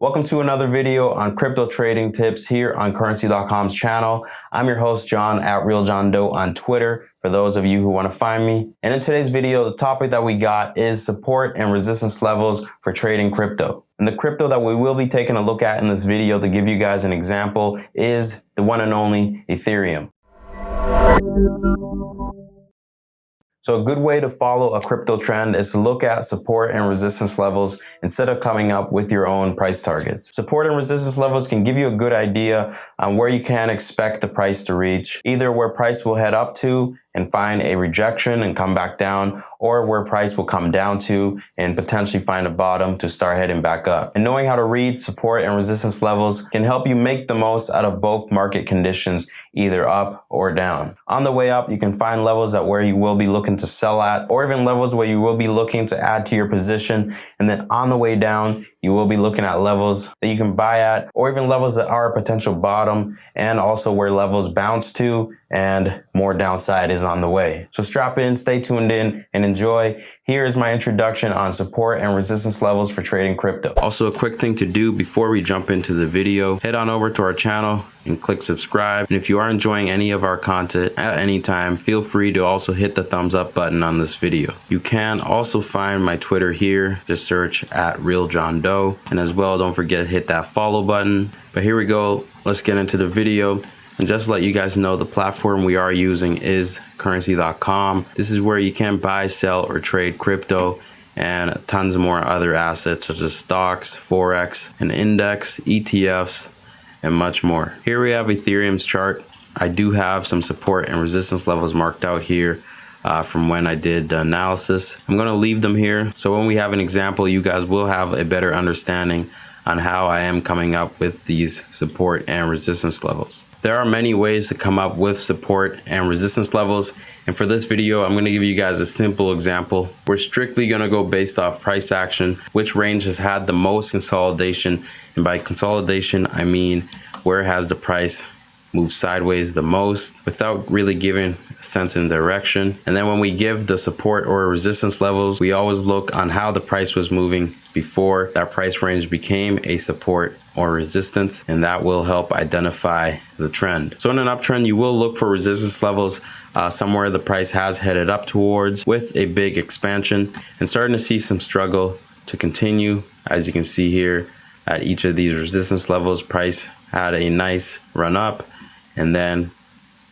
Welcome to another video on crypto trading tips here on Currency.com's channel. I'm your host, John, at RealJohnDoe on Twitter, for those of you who want to find me. And in today's video, the topic that we got is support and resistance levels for trading crypto. And the crypto that we will be taking a look at in this video to give you guys an example is the one and only Ethereum. So a good way to follow a crypto trend is to look at support and resistance levels instead of coming up with your own price targets. Support and resistance levels can give you a good idea on where you can expect the price to reach, either where price will head up to and find a rejection and come back down, or where price will come down to and potentially find a bottom to start heading back up. And knowing how to read support and resistance levels can help you make the most out of both market conditions, either up or down. On the way up, you can find levels at where you will be looking to sell at, or even levels where you will be looking to add to your position. And then on the way down, you will be looking at levels that you can buy at, or even levels that are a potential bottom, and also where levels bounce to and more downside is on the way. So strap in, stay tuned in, and enjoy. Here is my introduction on support and resistance levels for trading crypto. Also, a quick thing to do before we jump into the video, head on over to our channel and click subscribe. And if you are enjoying any of our content at any time, feel free to also hit the thumbs up button on this video. You can also find my Twitter here. Just search at RealJohnDoe. And as well, don't forget to hit that follow button. But here we go. Let's get into the video. And just to let you guys know, the platform we are using is Currency.com. This is where you can buy, sell, or trade crypto and tons more other assets such as stocks, Forex, an index, ETFs, and much more. Here we have Ethereum's chart. I do have some support and resistance levels marked out here from when I did the analysis. I'm going to leave them here, so when we have an example, you guys will have a better understanding on how I am coming up with these support and resistance levels. There are many ways to come up with support and resistance levels, and for this video I'm going to give you guys a simple example. We're strictly going to go based off price action, which range has had the most consolidation, and by consolidation I mean where has the price moved sideways the most without really giving a sense in direction. And then when we give the support or resistance levels, we always look on how the price was moving before that price range became a support or resistance, and that will help identify the trend. So in an uptrend, you will look for resistance levels somewhere the price has headed up towards with a big expansion and starting to see some struggle to continue. As you can see here at each of these resistance levels, price had a nice run up, and then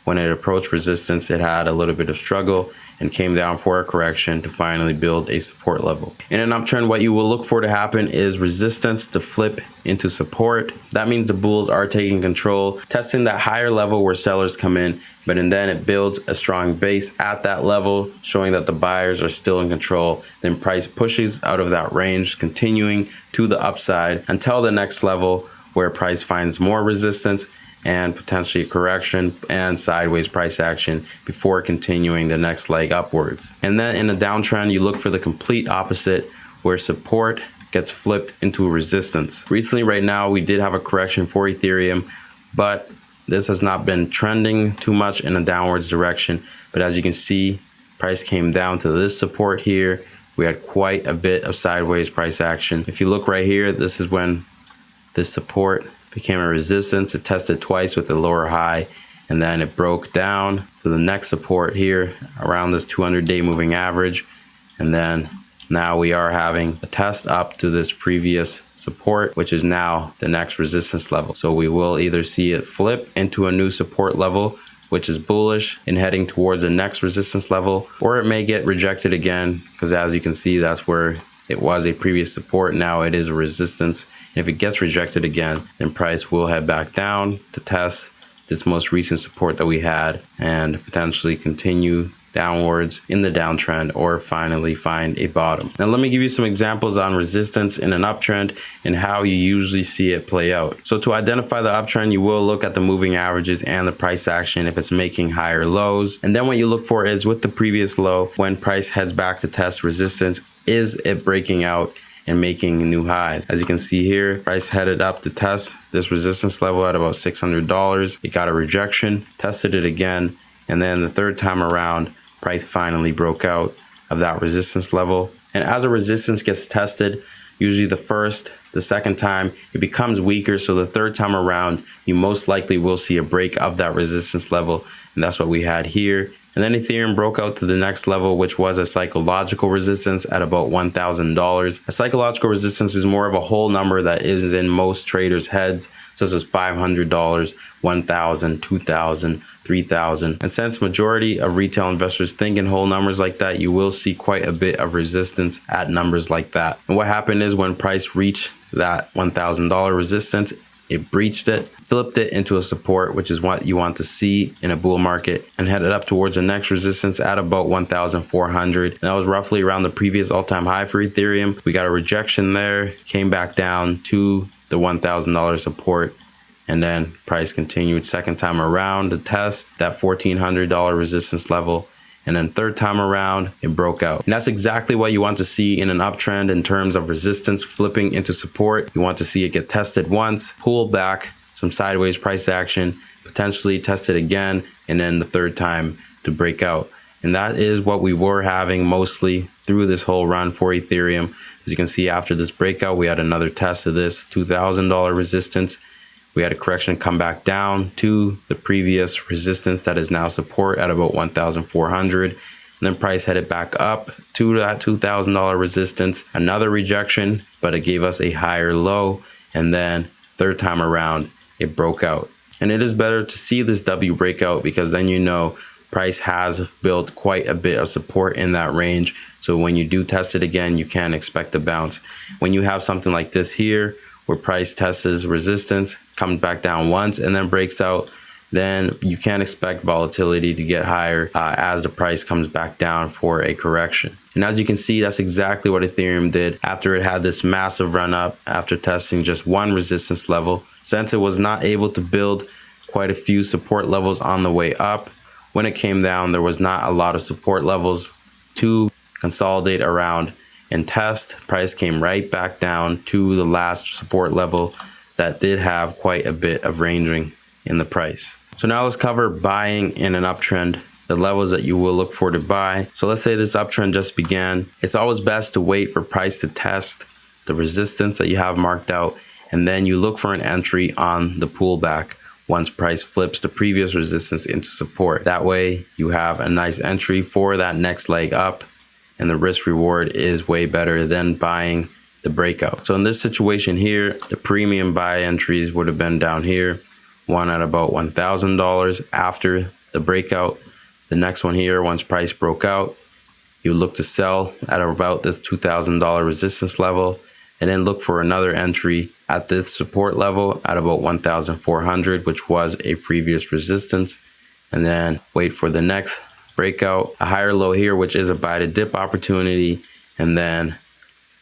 when it approached resistance, it had a little bit of struggle and came down for a correction to finally build a support level. In an uptrend, what you will look for to happen is resistance to flip into support. That means the bulls are taking control, testing that higher level where sellers come in, but then it builds a strong base at that level, showing that the buyers are still in control. Then price pushes out of that range, continuing to the upside until the next level where price finds more resistance and potentially a correction and sideways price action before continuing the next leg upwards. And then in a downtrend, you look for the complete opposite, where support gets flipped into a resistance. Recently, right now, we did have a correction for Ethereum, but this has not been trending too much in a downwards direction. But as you can see, price came down to this support here. We had quite a bit of sideways price action. If you look right here, this is when this support became a resistance. It tested twice with a lower high, and then it broke down to the next support here around this 200-day moving average. And then now we are having a test up to this previous support, which is now the next resistance level. So we will either see it flip into a new support level, which is bullish and heading towards the next resistance level, or it may get rejected again, because as you can see, that's where it was a previous support. Now it is a resistance. And if it gets rejected again, then price will head back down to test this most recent support that we had and potentially continue downwards in the downtrend or finally find a bottom. Now let me give you some examples on resistance in an uptrend and how you usually see it play out. So to identify the uptrend, you will look at the moving averages and the price action if it's making higher lows. And then what you look for is with the previous low, when price heads back to test resistance, is it breaking out and making new highs? As you can see here, price headed up to test this resistance level at about $600. It got a rejection, tested it again, and then the third time around, price finally broke out of that resistance level. And as a resistance gets tested, Usually the first, the second time, it becomes weaker. So the third time around, you most likely will see a break of that resistance level. And that's what we had here. And then Ethereum broke out to the next level, which was a psychological resistance at about $1,000. A psychological resistance is more of a whole number that is in most traders' heads, such as $500, $1,000, $2,000, $3,000. And since majority of retail investors think in whole numbers like that, you will see quite a bit of resistance at numbers like that. And what happened is when price reached that $1,000 resistance, it breached it, flipped it into a support, which is what you want to see in a bull market, and headed up towards the next resistance at about 1,400. And that was roughly around the previous all-time high for Ethereum. We got a rejection there, came back down to the $1,000 support, and then price continued second time around to test that $1,400 resistance level. And then third time around, it broke out. And that's exactly what you want to see in an uptrend in terms of resistance flipping into support. You want to see it get tested once, pull back, some sideways price action, potentially test it again, and then the third time to break out. And that is what we were having mostly through this whole run for Ethereum. As you can see, after this breakout, we had another test of this $2,000 resistance. We had a correction come back down to the previous resistance that is now support at about 1,400. And then price headed back up to that $2,000 resistance. Another rejection, but it gave us a higher low. And then third time around, it broke out. And it is better to see this W breakout because then you know price has built quite a bit of support in that range. So when you do test it again, you can expect a bounce. When you have something like this here, where price tests resistance, comes back down once, and then breaks out, then you can expect volatility to get higher as the price comes back down for a correction. And as you can see, that's exactly what Ethereum did after it had this massive run up after testing just one resistance level. Since it was not able to build quite a few support levels on the way up, when it came down, there was not a lot of support levels to consolidate around and test. Price came right back down to the last support level that did have quite a bit of ranging in the price. So now let's cover buying in an uptrend, the levels that you will look for to buy. So let's say this uptrend just began. It's always best to wait for price to test the resistance that you have marked out, and then you look for an entry on the pullback once price flips the previous resistance into support. That way you have a nice entry for that next leg up, and the risk reward is way better than buying the breakout. So in this situation here, the premium buy entries would have been down here, one at about $1,000 after the breakout. The next one here, once price broke out, you look to sell at about this $2,000 resistance level, and then look for another entry at this support level at about 1,400, which was a previous resistance, and then wait for the next breakout, a higher low here, which is a buy to dip opportunity, and then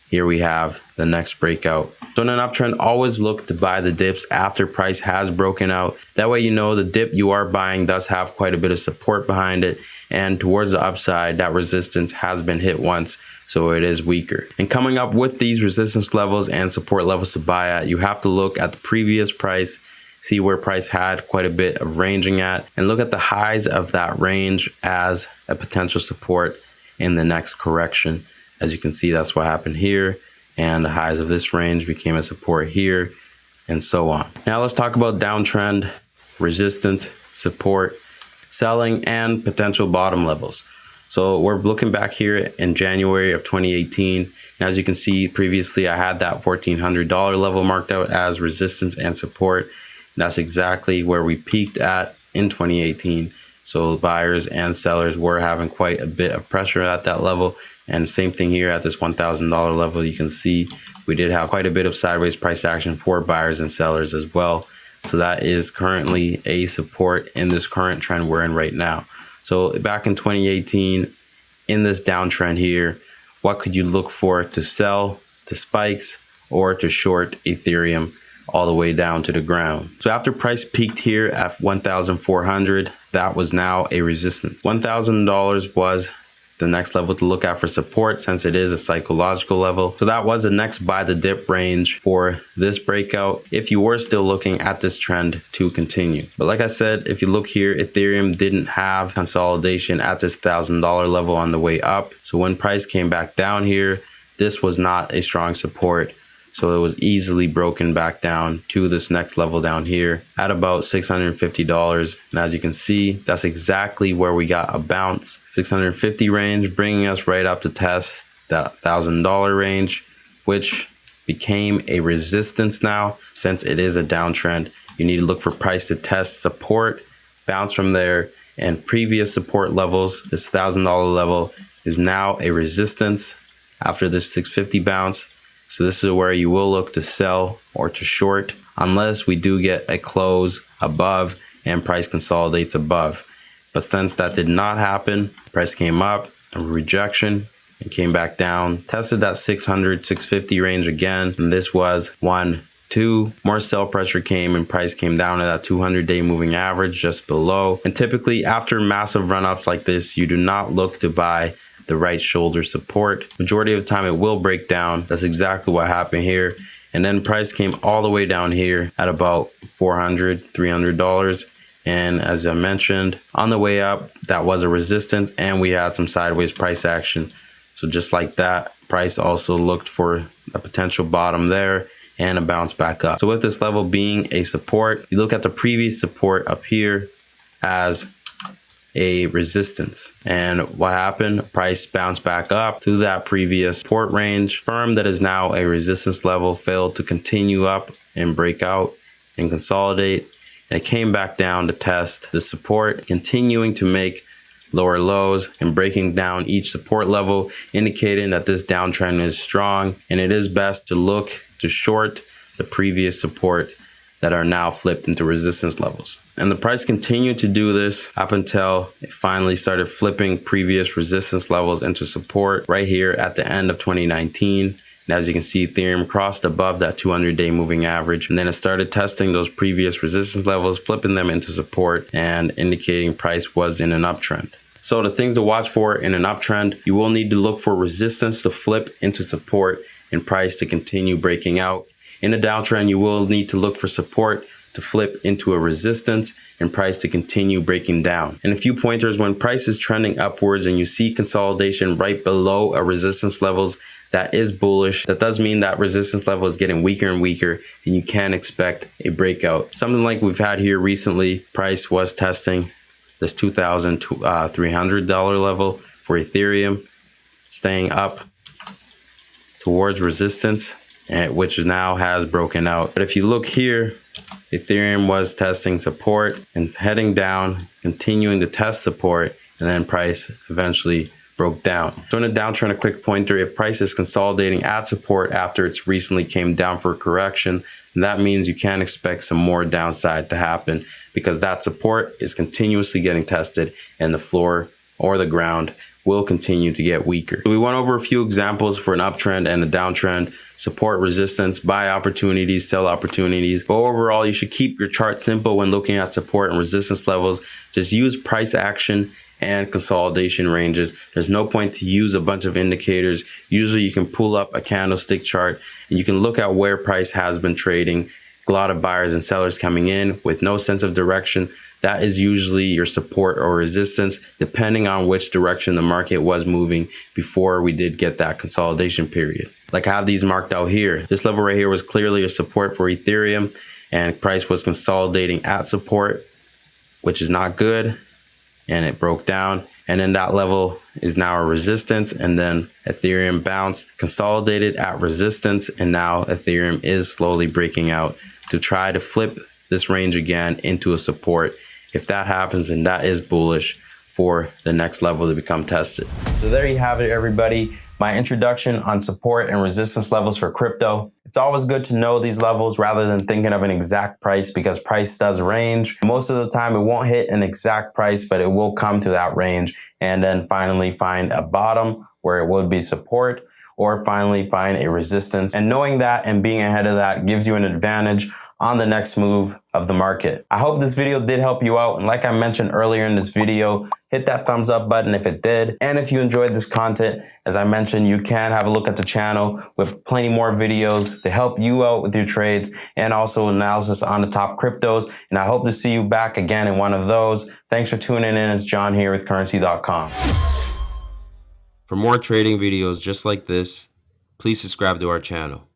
here we have the next breakout. So in an uptrend, always look to buy the dips after price has broken out. That way you know the dip you are buying does have quite a bit of support behind it, and towards the upside, that resistance has been hit once, so it is weaker. And coming up with these resistance levels and support levels to buy at, you have to look at the previous price, see where price had quite a bit of ranging at, and look at the highs of that range as a potential support in the next correction. As you can see, that's what happened here, and the highs of this range became a support here, and so on. Now let's talk about downtrend, resistance, support, selling, and potential bottom levels. So we're looking back here in January of 2018. And as you can see, previously I had that $1,400 level marked out as resistance and support. That's exactly where we peaked at in 2018. So buyers and sellers were having quite a bit of pressure at that level. And same thing here at this $1,000 level. You can see we did have quite a bit of sideways price action for buyers and sellers as well. So that is currently a support in this current trend we're in right now. So back in 2018, in this downtrend here, what could you look for to sell the spikes or to short Ethereum all the way down to the ground? So after price peaked here at 1,400, that was now a resistance. $1,000 was the next level to look at for support, since it is a psychological level. So that was the next buy the dip range for this breakout if you were still looking at this trend to continue. But like I said, if you look here, Ethereum didn't have consolidation at this $1,000 level on the way up. So when price came back down here, this was not a strong support So it was easily broken back down to this next level down here at about $650. And as you can see, that's exactly where we got a bounce. 650 range, bringing us right up to test that $1,000 range, which became a resistance now. Since it is a downtrend, you need to look for price to test support, bounce from there, and previous support levels. This $1,000 level is now a resistance after this 650 bounce. So this is where you will look to sell or to short unless we do get a close above and price consolidates above. But since that did not happen, price came up, a rejection, and came back down, tested that 600, 650 range again. And this was 1, 2, more sell pressure came and price came down to that 200-day moving average just below. And typically after massive run-ups like this, you do not look to buy the right shoulder support. Majority of the time it will break down. That's exactly what happened here. And then price came all the way down here at about $400, $300. And as I mentioned, on the way up, that was a resistance and we had some sideways price action. So just like that, price also looked for a potential bottom there and a bounce back up. So with this level being a support, you look at the previous support up here as a resistance. And what happened? Price bounced back up to that previous support range. Firm that is now a resistance level failed to continue up and break out and consolidate. And it came back down to test the support, continuing to make lower lows and breaking down each support level, indicating that this downtrend is strong. And it is best to look to short the previous support that are now flipped into resistance levels. And the price continued to do this up until it finally started flipping previous resistance levels into support right here at the end of 2019. And as you can see, Ethereum crossed above that 200-day moving average, and then it started testing those previous resistance levels, flipping them into support and indicating price was in an uptrend. So the things to watch for in an uptrend, you will need to look for resistance to flip into support and price to continue breaking out. In a downtrend, you will need to look for support to flip into a resistance and price to continue breaking down. And a few pointers: when price is trending upwards and you see consolidation right below a resistance levels, that is bullish. That does mean that resistance level is getting weaker and weaker and you can expect a breakout. Something like we've had here recently, price was testing this $2,300 level for Ethereum, staying up towards resistance, which now has broken out. But if you look here, Ethereum was testing support and heading down, continuing to test support, and then price eventually broke down. So in a downtrend, a quick pointer: if price is consolidating at support after it's recently came down for a correction, that means you can expect some more downside to happen because that support is continuously getting tested and the floor or the ground will continue to get weaker. So we went over a few examples for an uptrend and a downtrend: support, resistance, buy opportunities, sell opportunities. But overall, you should keep your chart simple when looking at support and resistance levels. Just use price action and consolidation ranges. There's no point to use a bunch of indicators. Usually you can pull up a candlestick chart and you can look at where price has been trading. A lot of buyers and sellers coming in with no sense of direction. That is usually your support or resistance, depending on which direction the market was moving before we did get that consolidation period. Like I have these marked out here. This level right here was clearly a support for Ethereum, and price was consolidating at support, which is not good, and it broke down. And then that level is now a resistance, and then Ethereum bounced, consolidated at resistance, and now Ethereum is slowly breaking out to try to flip this range again into a support. If that happens, then that is bullish for the next level to become tested. So there you have it, everybody. My introduction on support and resistance levels for crypto. It's always good to know these levels rather than thinking of an exact price, because price does range. Most of the time it won't hit an exact price, but it will come to that range and then finally find a bottom where it would be support, or finally find a resistance. And knowing that and being ahead of that gives you an advantage on the next move of the market. I hope this video did help you out. And like I mentioned earlier in this video, hit that thumbs up button if it did. And if you enjoyed this content, as I mentioned, you can have a look at the channel with plenty more videos to help you out with your trades and also analysis on the top cryptos. And I hope to see you back again in one of those. Thanks for tuning in. It's John here with Currency.com. For more trading videos just like this, please subscribe to our channel.